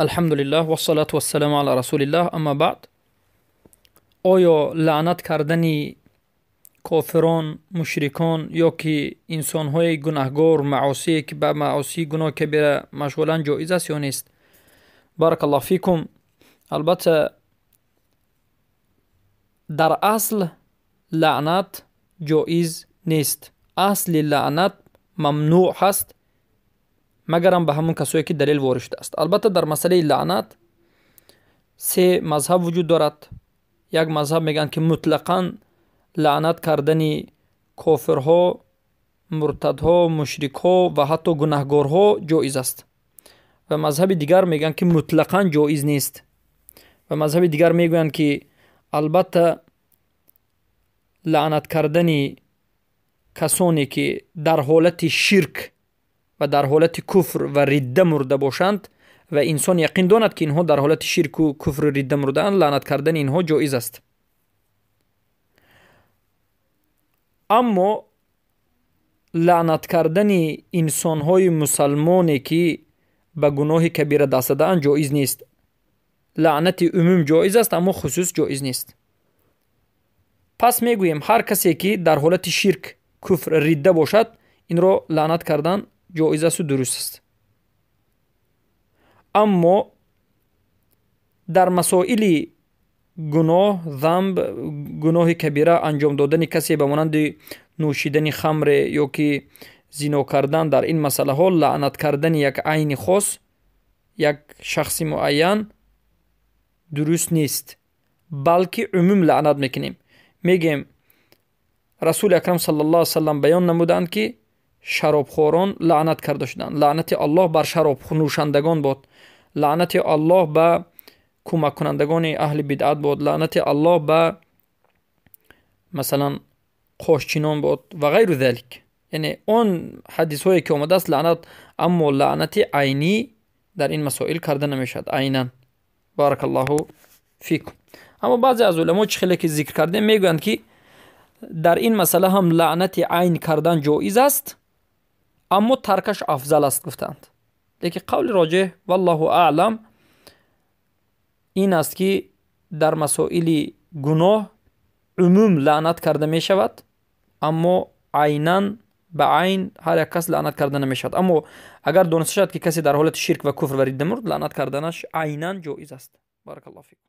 الحمدلله و الصلاة و السلام علی رسول الله. اما بعد، آیا لعنت کردن کافران، مشرکان یا که انسانهای گناهگار، معاصی که به معاصی گناه کبیره مشغولن جایز است یا نیست؟ بارک الله فیکم. البته در اصل لعنت جایز نیست. اصل لعنت ممنوع هست مگرم به همون کسایی که دلیل وارد شده است. البته در مسئله لعنت سه مذهب وجود دارد. یک مذهب میگن که مطلقاً لعنت کردن کافرها، مرتدها، مشرکها و حتی گناهگارها جایز است. و مذهب دیگر میگن که مطلقاً جایز نیست. و مذهب دیگر میگن که البته لعنت کردن کسانی که در حالت شرک و در حالت کفر و ردت مرده باشند و انسان یقین داند که اینها در حالت شرک و کفر و ردت مرده اند، لعنت کردن اینها جایز است. اما لعنت کردن انسانهای مسلمانی که به گناه کبیره دست دادند جایز نیست. لعنت عموم جایز است اما خصوص جایز نیست. پس میگوییم هر کسی که در حالت شرک، کفر، ردت باشد این را لعنت کردن جایز است و درست است. اما در مسائل گناه، ذنب، گناه کبیره انجام دادن کسی به مانند نوشیدن خمر یا که زنا کردن، در این مسئله ها لعنت کردن یک عین خاص، یک شخص معین درست نیست، بلکه عموم لعنت میکنیم. میگیم رسول اکرم صلی الله علیه وسلم بیان نمودند که شرابخوران لعنت کرده شدند. لعنت الله بر شراب نوشندگان باد. لعنت الله به کمک کنندگان اهل بدعت باد. لعنت الله به مثلا قاشچینان باد و غیر ذلك. یعنی اون حدیث هایی که آمده است لعنت، اما لعنت عینی در این مسائل کرده نمیشد عیناً. بارک الله فیکم. اما بعضی از علما چه خیلی که ذکر کردیم میگویند که در این مسئله هم لعنت عین کردن جایز است اما ترکش افضل است گفتند. لیکن قول راجح والله اعلم این است که در مسائل گناه عموم لعنت کرده می شود اما عیناً به عین هر یک کس لعنت کرده نمی شود. اما اگر دانسته شد که کسی در حالت شرک و کفر و ردت مرد، لعنت کردنش عیناً جایز است. بارک الله فیکم.